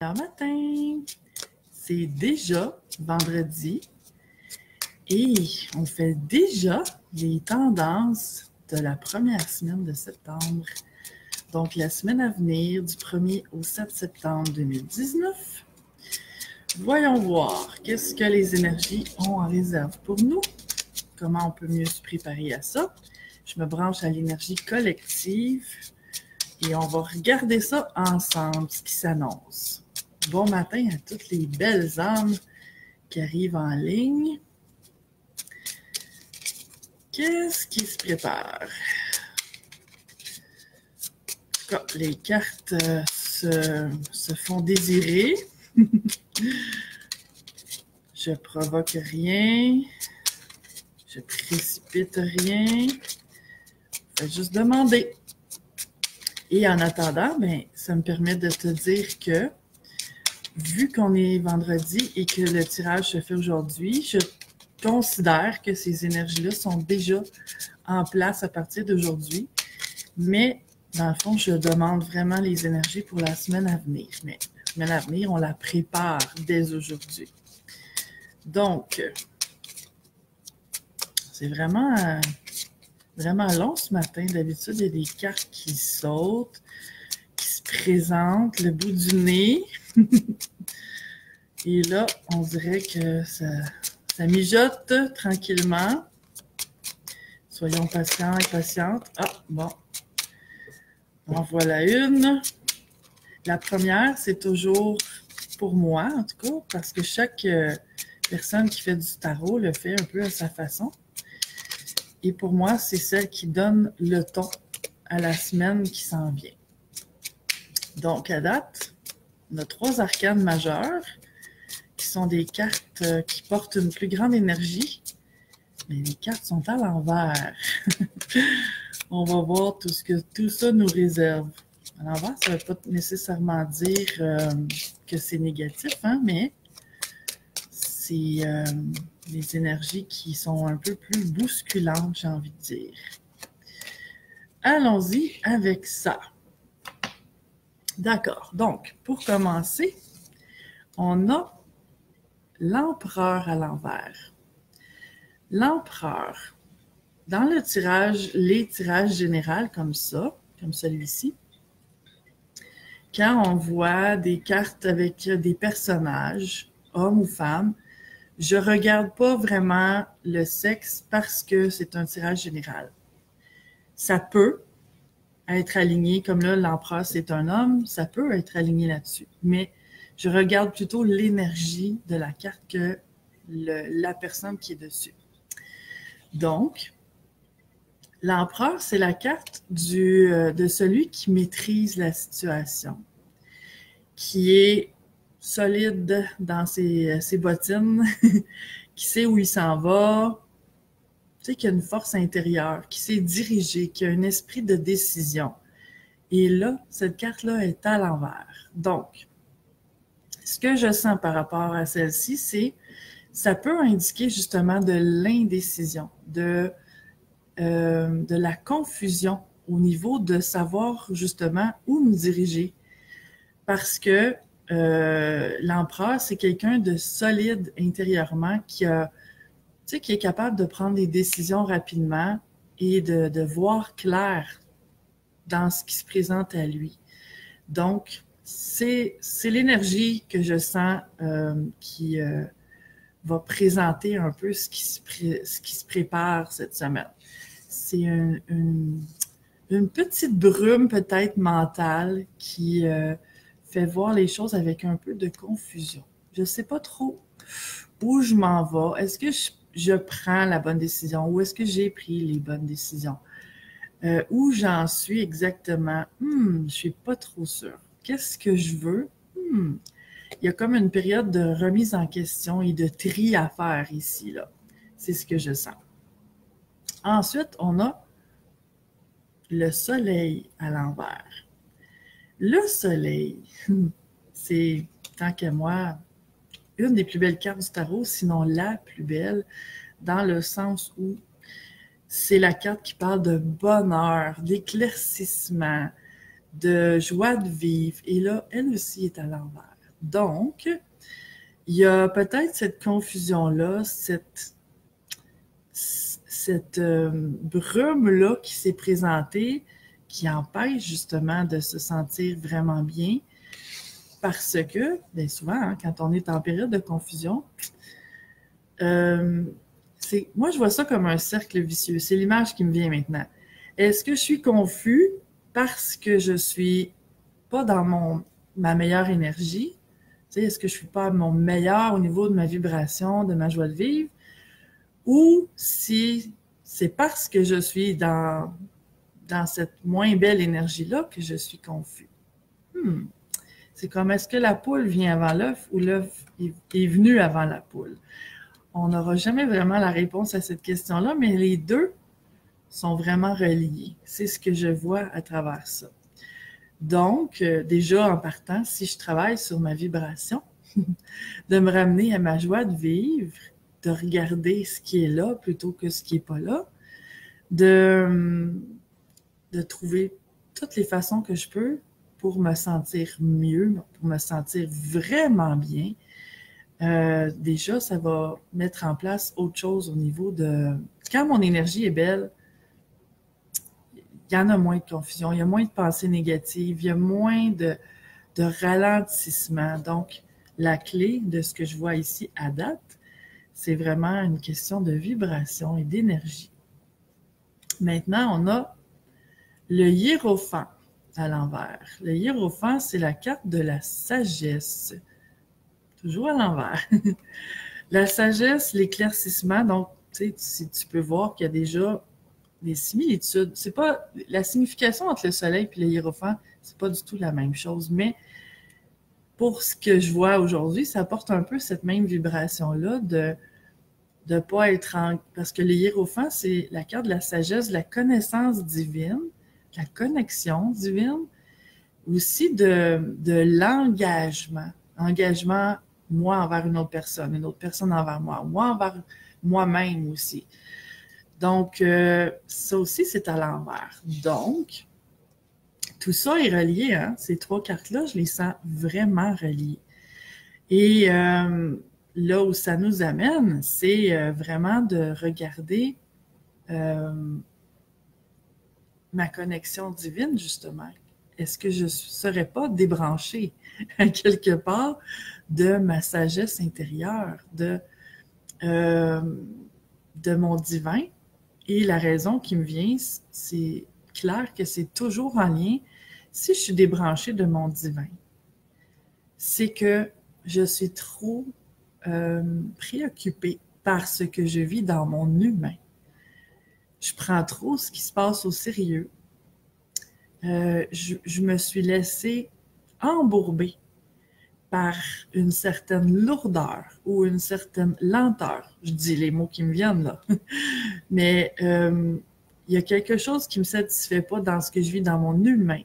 Bon matin, c'est déjà vendredi et on fait déjà les tendances de la première semaine de septembre. Donc, la semaine à venir, du 1er au 7 septembre 2019. Voyons voir qu'est-ce que les énergies ont en réserve pour nous. Comment on peut mieux se préparer à ça. Je me branche à l'énergie collective et on va regarder ça ensemble, ce qui s'annonce. Bon matin à toutes les belles âmes qui arrivent en ligne. Qu'est-ce qui se prépare? En tout cas, les cartes se font désirer. Je provoque rien. Je précipite rien. Je vais juste demander. Et en attendant, ben, ça me permet de te dire que, vu qu'on est vendredi et que le tirage se fait aujourd'hui, je considère que ces énergies-là sont déjà en place à partir d'aujourd'hui. Mais, dans le fond, je demande vraiment les énergies pour la semaine à venir. Mais la semaine à venir, on la prépare dès aujourd'hui. Donc, c'est vraiment long ce matin. D'habitude, il y a des cartes qui sautent, qui se présentent, le bout du nez. Et là, on dirait que ça mijote tranquillement. Soyons patients et patientes. Ah, bon. En voilà une. La première, c'est toujours pour moi, en tout cas, parce que chaque personne qui fait du tarot le fait un peu à sa façon. Et pour moi, c'est celle qui donne le ton à la semaine qui s'en vient. Donc, à date, on a 3 arcanes majeures qui sont des cartes qui portent une plus grande énergie. Mais les cartes sont à l'envers. On va voir tout ce que tout ça nous réserve. À l'envers, ça ne veut pas nécessairement dire que c'est négatif, hein, mais c'est des énergies qui sont un peu plus bousculantes, j'ai envie de dire. Allons-y avec ça. D'accord. Donc, pour commencer, on a l'empereur à l'envers. L'empereur, dans le tirage, les tirages généraux comme ça, comme celui-ci, quand on voit des cartes avec des personnages, hommes ou femmes, je ne regarde pas vraiment le sexe parce que c'est un tirage général. Ça peut être aligné, comme là, l'empereur, c'est un homme, ça peut être aligné là-dessus. Mais je regarde plutôt l'énergie de la carte que la personne qui est dessus. Donc, l'empereur, c'est la carte de celui qui maîtrise la situation, qui est solide dans ses bottines, qui sait où il s'en va, tu sais, qui a une force intérieure, qui sait diriger, qui a un esprit de décision. Et là, cette carte-là est à l'envers. Donc, ce que je sens par rapport à celle-ci, c'est ça peut indiquer justement de l'indécision, de la confusion au niveau de savoir justement où nous diriger. Parce que l'empereur, c'est quelqu'un de solide intérieurement qui est capable de prendre des décisions rapidement et de voir clair dans ce qui se présente à lui. Donc, c'est l'énergie que je sens qui va présenter un peu ce qui se prépare cette semaine. C'est une petite brume peut-être mentale qui fait voir les choses avec un peu de confusion. Je ne sais pas trop où je m'en vais. Est-ce que je prends la bonne décision ou est-ce que j'ai pris les bonnes décisions? Où j'en suis exactement? Je ne suis pas trop sûre. Qu'est-ce que je veux? Il y a comme une période de remise en question et de tri à faire ici, là. C'est ce que je sens. Ensuite, on a le soleil à l'envers. Le soleil, c'est, tant qu'à moi, une des plus belles cartes du tarot, sinon la plus belle, dans le sens où c'est la carte qui parle de bonheur, d'éclaircissement, de joie de vivre. Et là, elle aussi est à l'envers. Donc, il y a peut-être cette confusion-là, cette brume-là qui s'est présentée, qui empêche justement de se sentir vraiment bien, parce que, bien souvent, hein, quand on est en période de confusion, moi je vois ça comme un cercle vicieux. C'est l'image qui me vient maintenant. Est-ce que je suis confus parce que je suis pas dans ma meilleure énergie? Est-ce que je suis pas à mon meilleur au niveau de ma vibration, de ma joie de vivre? Ou si c'est parce que je suis dans cette moins belle énergie-là que je suis confus. C'est comme, est-ce que la poule vient avant l'œuf ou l'œuf est venu avant la poule? On n'aura jamais vraiment la réponse à cette question-là, mais les deux sont vraiment reliés. C'est ce que je vois à travers ça. Donc, déjà en partant, si je travaille sur ma vibration, de me ramener à ma joie de vivre, de regarder ce qui est là plutôt que ce qui n'est pas là, de trouver toutes les façons que je peux pour me sentir mieux, pour me sentir vraiment bien. Déjà, ça va mettre en place autre chose au niveau de... Quand mon énergie est belle, il y en a moins de confusion, il y a moins de pensées négatives, il y a moins de ralentissement. Donc, la clé de ce que je vois ici à date, c'est vraiment une question de vibration et d'énergie. Maintenant, on a le hiérophant à l'envers. Le hiérophant, c'est la carte de la sagesse. Toujours à l'envers. La sagesse, l'éclaircissement, donc, tu peux voir qu'il y a déjà des similitudes. C'est pas la signification entre le soleil et le hiérophant, c'est pas du tout la même chose, mais pour ce que je vois aujourd'hui, ça apporte un peu cette même vibration-là de pas être en... Parce que le hiérophant, c'est la carte de la sagesse, de la connaissance divine, de la connexion divine, aussi de l'engagement. Engagement, moi envers une autre personne envers moi envers moi-même aussi. Donc, ça aussi, c'est à l'envers. Donc, tout ça est relié, hein? Ces trois cartes-là, je les sens vraiment reliées. Et là où ça nous amène, c'est vraiment de regarder ma connexion divine, justement. Est-ce que je ne serais pas débranchée quelque part de ma sagesse intérieure, de mon divin? Et la raison qui me vient, c'est clair que c'est toujours en lien. Si je suis débranchée de mon divin, c'est que je suis trop préoccupée par ce que je vis dans mon humain. Je prends trop ce qui se passe au sérieux. Je me suis laissée embourber par une certaine lourdeur ou une certaine lenteur. Je dis les mots qui me viennent là. Mais il y a quelque chose qui ne me satisfait pas dans ce que je vis dans mon humain.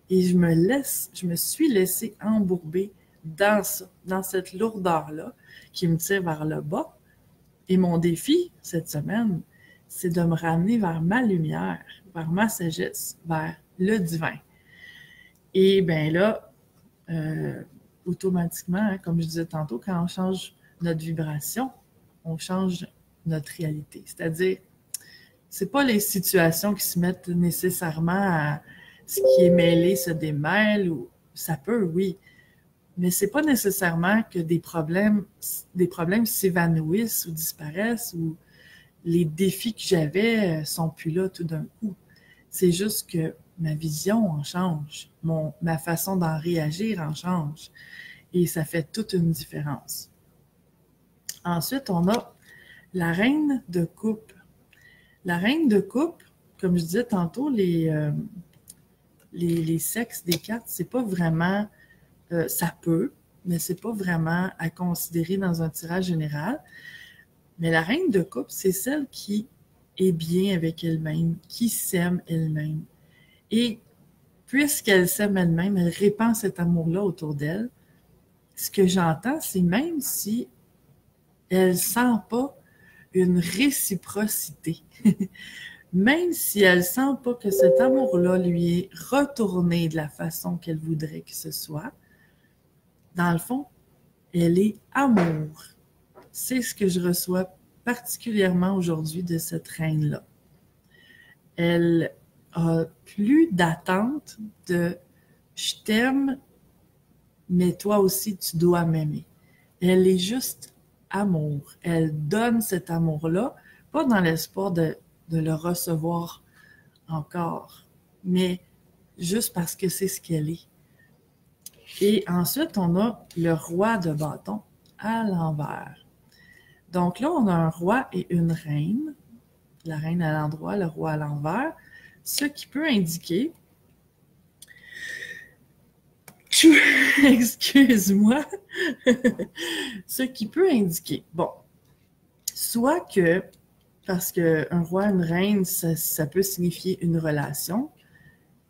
Et je me suis laissée embourber dans ça, dans cette lourdeur-là qui me tire vers le bas. Et mon défi cette semaine, c'est de me ramener vers ma lumière, vers ma sagesse, vers le divin. Et bien là, automatiquement, hein, comme je disais tantôt, quand on change notre vibration, on change notre réalité. C'est-à-dire, c'est pas les situations qui se mettent nécessairement à ce qui est mêlé se démêle, ou ça peut, oui, mais c'est pas nécessairement que des problèmes s'évanouissent ou disparaissent, ou les défis que j'avais sont plus là tout d'un coup. C'est juste que ma vision en change, ma façon d'en réagir en change, et ça fait toute une différence. Ensuite, on a la reine de coupe. La reine de coupe, comme je disais tantôt, les sexes des cartes, c'est pas vraiment, ça peut, mais c'est pas vraiment à considérer dans un tirage général. Mais la reine de coupe, c'est celle qui est bien avec elle-même, qui s'aime elle-même. Et puisqu'elle s'aime elle-même, elle répand cet amour-là autour d'elle. Ce que j'entends, c'est même si elle sent pas une réciprocité, même si elle sent pas que cet amour-là lui est retourné de la façon qu'elle voudrait que ce soit, dans le fond, elle est amour. C'est ce que je reçois particulièrement aujourd'hui de cette reine-là. Elle a plus d'attente de « je t'aime, mais toi aussi tu dois m'aimer ». Elle est juste amour. Elle donne cet amour-là, pas dans l'espoir de le recevoir encore, mais juste parce que c'est ce qu'elle est. Et ensuite, on a le roi de bâton à l'envers. Donc là, on a un roi et une reine. La reine à l'endroit, le roi à l'envers. Ce qui peut indiquer... Excuse-moi. Ce qui peut indiquer... Bon, soit que, parce qu'un roi et une reine, ça peut signifier une relation,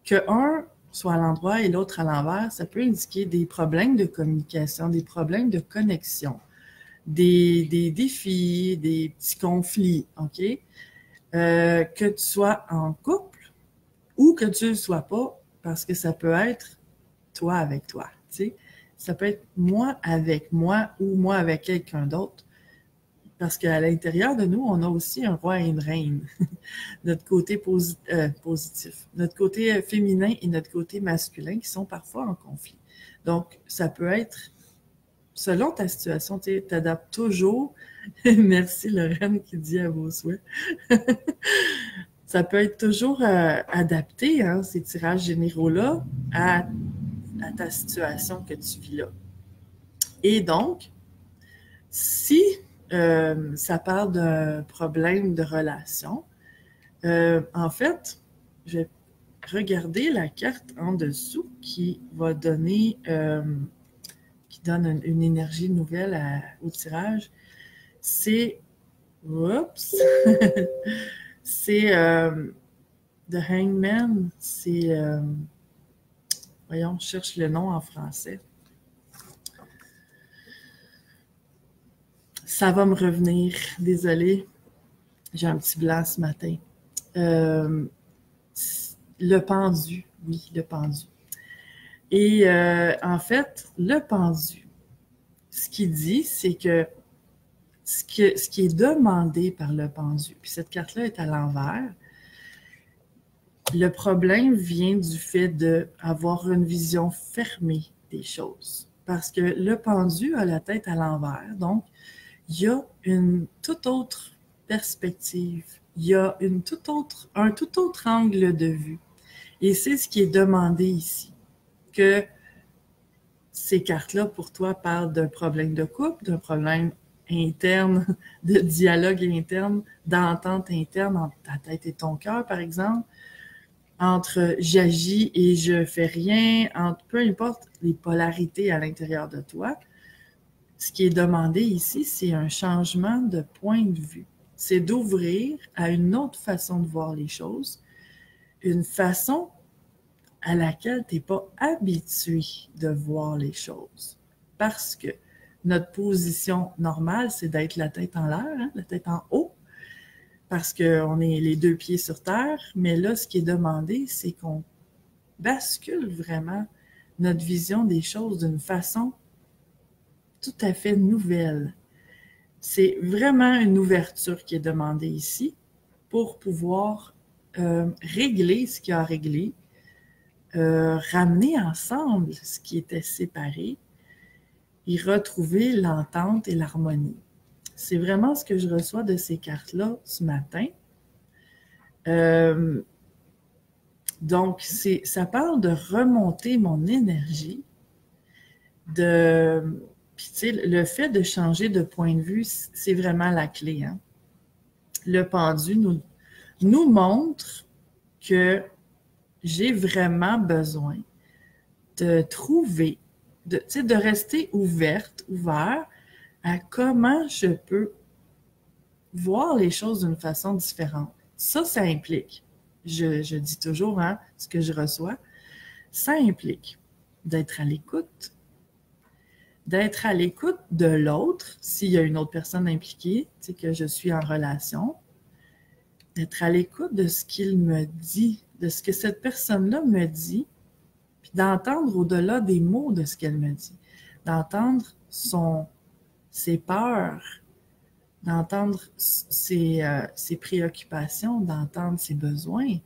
qu'un soit à l'endroit et l'autre à l'envers, ça peut indiquer des problèmes de communication, des problèmes de connexion, des défis, des petits conflits, OK? Que tu sois en couple ou que tu ne le sois pas, parce que ça peut être toi avec toi, tu sais? Ça peut être moi avec moi ou moi avec quelqu'un d'autre. Parce qu'à l'intérieur de nous, on a aussi un roi et une reine. Notre côté positif, notre côté féminin et notre côté masculin qui sont parfois en conflit. Donc, ça peut être, selon ta situation, tu t'adaptes toujours. Merci Lorraine qui dit à vos souhaits. Ça peut être toujours adapté, hein, ces tirages généraux-là, à ta situation que tu vis là. Et donc, si ça parle d'un problème de relation, en fait, je vais regarder la carte en dessous qui va donner, qui donne une énergie nouvelle au tirage. C'est, oups, c'est The Hangman, c'est, voyons, je cherche le nom en français. Ça va me revenir, désolée, j'ai un petit blanc ce matin. Le pendu, oui, le pendu. Et en fait, le pendu, ce qu'il dit, c'est que ce qui est demandé par le pendu, puis cette carte-là est à l'envers, le problème vient du fait d'avoir une vision fermée des choses. Parce que le pendu a la tête à l'envers, donc il y a une toute autre perspective, il y a un tout autre angle de vue. Et c'est ce qui est demandé ici, que ces cartes-là, pour toi, parlent d'un problème de couple, d'un problème interne, de dialogue interne, d'entente interne entre ta tête et ton cœur, par exemple, entre j'agis et je fais rien, entre peu importe les polarités à l'intérieur de toi. Ce qui est demandé ici, c'est un changement de point de vue. C'est d'ouvrir à une autre façon de voir les choses, une façon à laquelle tu n'es pas habitué de voir les choses. Parce que notre position normale, c'est d'être la tête en l'air, hein, la tête en haut, parce qu'on est les deux pieds sur terre. Mais là, ce qui est demandé, c'est qu'on bascule vraiment notre vision des choses d'une façon tout à fait nouvelle. C'est vraiment une ouverture qui est demandée ici pour pouvoir régler ce qu'il y a à régler, ramener ensemble ce qui était séparé et retrouver l'entente et l'harmonie. C'est vraiment ce que je reçois de ces cartes-là ce matin. Donc, ça parle de remonter mon énergie, puis tu sais, le fait de changer de point de vue, c'est vraiment la clé, hein? Le pendu nous montre que j'ai vraiment besoin de trouver, de rester ouvert à comment je peux voir les choses d'une façon différente. Ça implique, je dis toujours, hein, ce que je reçois, ça implique d'être à l'écoute de l'autre, s'il y a une autre personne impliquée, tu sais, que je suis en relation, d'être à l'écoute de ce qu'il me dit, de ce que cette personne-là me dit, puis d'entendre au-delà des mots de ce qu'elle me dit. d'entendre ses peurs, d'entendre ses préoccupations, d'entendre ses besoins,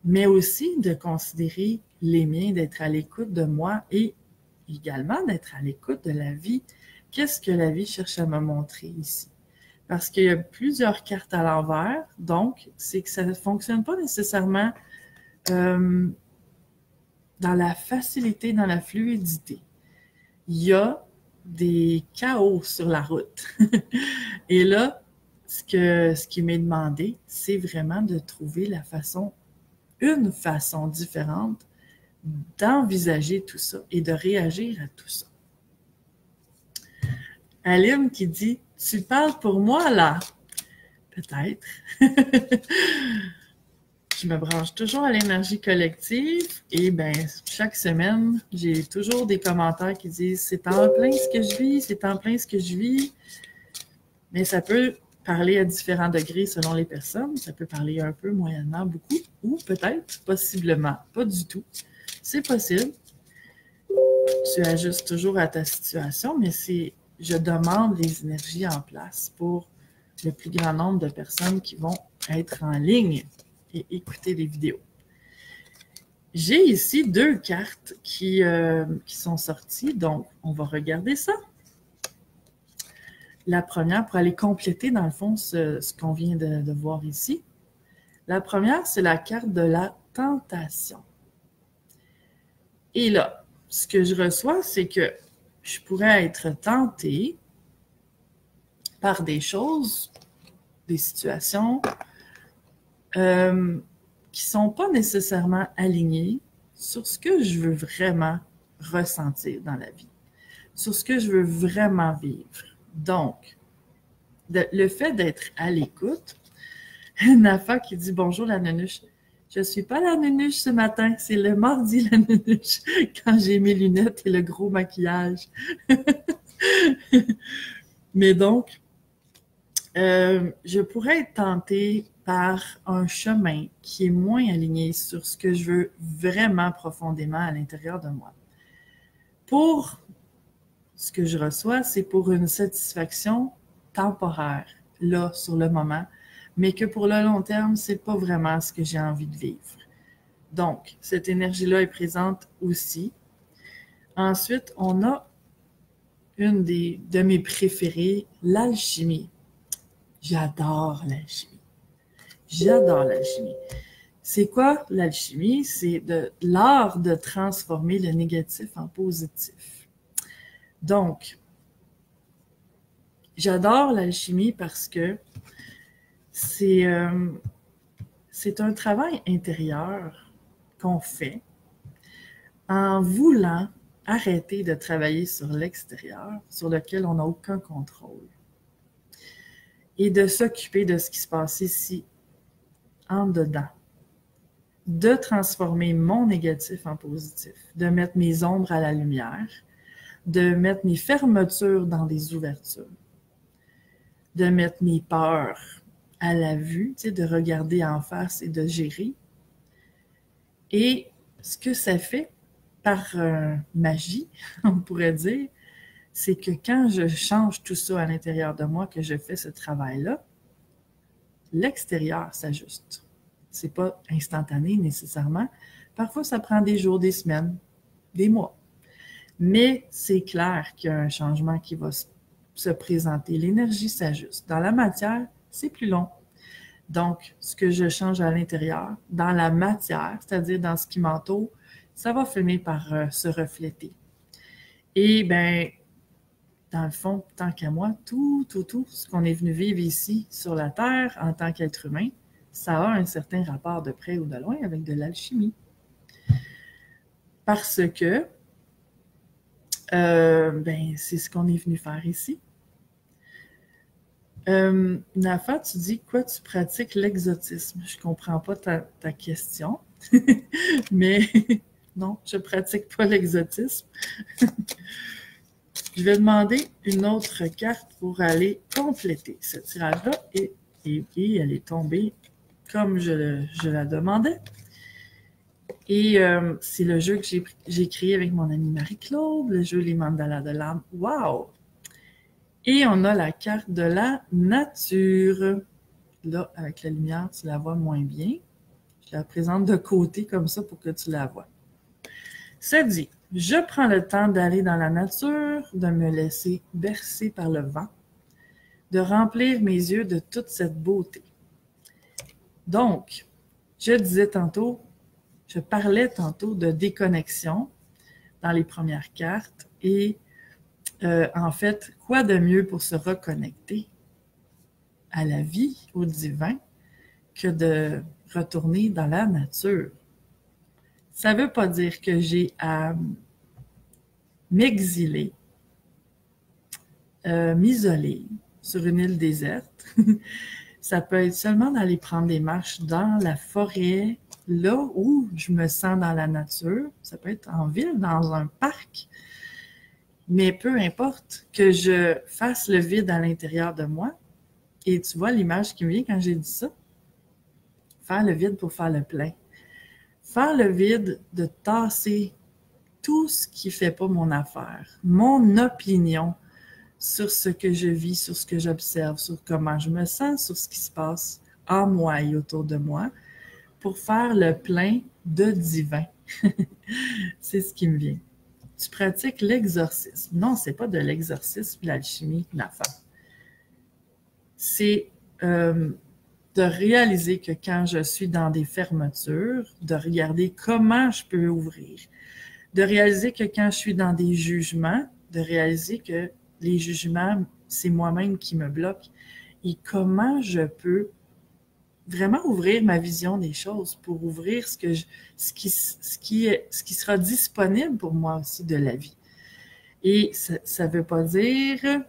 mais aussi de considérer les miens, d'être à l'écoute de moi et également d'être à l'écoute de la vie. Qu'est-ce que la vie cherche à me montrer ici? Parce qu'il y a plusieurs cartes à l'envers, donc c'est que ça ne fonctionne pas nécessairement dans la facilité, dans la fluidité. Il y a des chaos sur la route. Et là, ce qui m'est demandé, c'est vraiment de trouver une façon différente d'envisager tout ça et de réagir à tout ça. Aline qui dit « Tu parles pour moi, là? » Peut-être. Je me branche toujours à l'énergie collective et bien, chaque semaine, j'ai toujours des commentaires qui disent « C'est en plein ce que je vis, c'est en plein ce que je vis. » Mais ça peut parler à différents degrés selon les personnes. Ça peut parler un peu, moyennement, beaucoup, ou peut-être, possiblement, pas du tout. C'est possible. Tu ajustes toujours à ta situation, mais je demande les énergies en place pour le plus grand nombre de personnes qui vont être en ligne et écouter les vidéos. J'ai ici 2 cartes qui sont sorties, donc on va regarder ça. La première, pour aller compléter dans le fond ce qu'on vient de voir ici. La première, c'est la carte de la tentation. Et là, ce que je reçois, c'est que je pourrais être tentée par des choses, des situations qui ne sont pas nécessairement alignées sur ce que je veux vraiment ressentir dans la vie, sur ce que je veux vraiment vivre. Donc, le fait d'être à l'écoute, Nafa qui dit « Bonjour la nunuche ». Je ne suis pas la nunuche ce matin, c'est le mardi la nunuche, quand j'ai mes lunettes et le gros maquillage. Mais donc, je pourrais être tentée par un chemin qui est moins aligné sur ce que je veux vraiment profondément à l'intérieur de moi. Pour ce que je reçois, c'est pour une satisfaction temporaire, là, sur le moment, mais que pour le long terme, c'est pas vraiment ce que j'ai envie de vivre. Donc, cette énergie-là est présente aussi. Ensuite, on a une de mes préférées, l'alchimie. J'adore l'alchimie. J'adore l'alchimie. C'est quoi l'alchimie? C'est l'art de transformer le négatif en positif. Donc, j'adore l'alchimie parce que c'est un travail intérieur qu'on fait en voulant arrêter de travailler sur l'extérieur, sur lequel on n'a aucun contrôle, et de s'occuper de ce qui se passe ici, en dedans, de transformer mon négatif en positif, de mettre mes ombres à la lumière, de mettre mes fermetures dans des ouvertures, de mettre mes peurs à la vue, tu sais, de regarder en face et de gérer. Et ce que ça fait par magie, on pourrait dire, c'est que quand je change tout ça à l'intérieur de moi, que je fais ce travail-là, l'extérieur s'ajuste. C'est pas instantané nécessairement. Parfois, ça prend des jours, des semaines, des mois. Mais c'est clair qu'il y a un changement qui va se présenter. L'énergie s'ajuste. Dans la matière, c'est plus long. Donc, ce que je change à l'intérieur, dans la matière, c'est-à-dire dans ce qui m'entoure, ça va finir par se refléter. Et bien, dans le fond, tant qu'à moi, tout ce qu'on est venu vivre ici sur la Terre en tant qu'être humain, ça a un certain rapport de près ou de loin avec de l'alchimie. Parce que c'est ce qu'on est venu faire ici. Nafa, tu dis quoi? Tu pratiques l'exotisme. Je comprends pas ta question. Mais non, je pratique pas l'exotisme. Je vais demander une autre carte pour aller compléter ce tirage-là. Et elle est tombée comme je la demandais. Et c'est le jeu que j'ai créé avec mon amie Marie-Claude, le jeu Les Mandalas de l'âme. Wow! Et on a la carte de la nature. Là, avec la lumière, tu la vois moins bien. Je la présente de côté comme ça pour que tu la vois. Ça dit, je prends le temps d'aller dans la nature, de me laisser bercer par le vent, de remplir mes yeux de toute cette beauté. Donc, je parlais tantôt de déconnexion dans les premières cartes et en fait, quoi de mieux pour se reconnecter à la vie, au divin, que de retourner dans la nature. Ça ne veut pas dire que j'ai à m'exiler, m'isoler sur une île déserte. Ça peut être seulement d'aller prendre des marches dans la forêt, là où je me sens dans la nature. Ça peut être en ville, dans un parc. Mais peu importe que je fasse le vide à l'intérieur de moi. Et tu vois l'image qui me vient quand j'ai dit ça? Faire le vide pour faire le plein. Faire le vide de tasser tout ce qui ne fait pas mon affaire, mon opinion sur ce que je vis, sur ce que j'observe, sur comment je me sens, sur ce qui se passe en moi et autour de moi, pour faire le plein de divin. C'est ce qui me vient. Tu pratiques l'exorcisme. Non, c'est pas de l'exorcisme, l'alchimie, l'affaire. C'est de réaliser que quand je suis dans des fermetures, de regarder comment je peux ouvrir, de réaliser que quand je suis dans des jugements, de réaliser que les jugements, c'est moi-même qui me bloque et comment je peux vraiment ouvrir ma vision des choses pour ouvrir ce qui sera disponible pour moi aussi de la vie. Et ça ne veut pas dire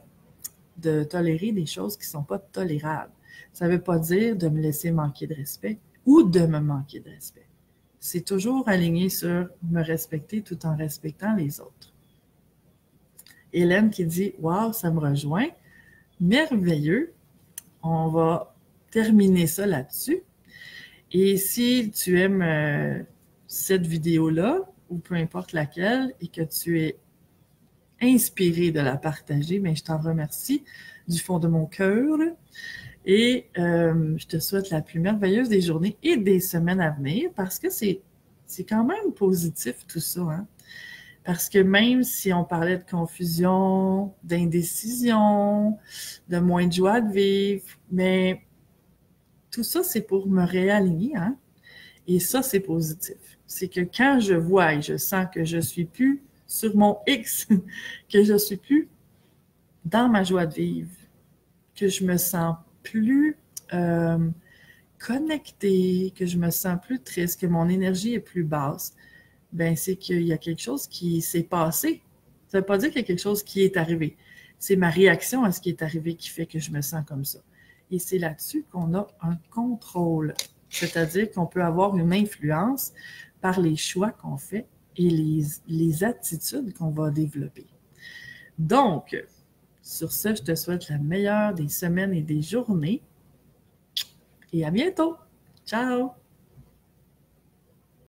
de tolérer des choses qui ne sont pas tolérables. Ça ne veut pas dire de me laisser manquer de respect ou de me manquer de respect. C'est toujours aligné sur me respecter tout en respectant les autres. Hélène qui dit « Wow, ça me rejoint. Merveilleux. On va terminer ça là-dessus. Et si tu aimes cette vidéo-là, ou peu importe laquelle, et que tu es inspiré de la partager, bien, je t'en remercie du fond de mon cœur. Et je te souhaite la plus merveilleuse des journées et des semaines à venir parce que c'est quand même positif tout ça. Hein? Parce que même si on parlait de confusion, d'indécision, de moins de joie de vivre, mais tout ça, c'est pour me réaligner. Hein? Et ça, c'est positif. C'est que quand je vois et je sens que je suis plus sur mon X, que je suis plus dans ma joie de vivre, que je me sens plus connectée, que je me sens plus triste, que mon énergie est plus basse, ben c'est qu'il y a quelque chose qui s'est passé. Ça ne veut pas dire qu'il y a quelque chose qui est arrivé. C'est ma réaction à ce qui est arrivé qui fait que je me sens comme ça. Et c'est là-dessus qu'on a un contrôle. C'est-à-dire qu'on peut avoir une influence par les choix qu'on fait et les attitudes qu'on va développer. Donc, sur ce, je te souhaite la meilleure des semaines et des journées. Et à bientôt. Ciao!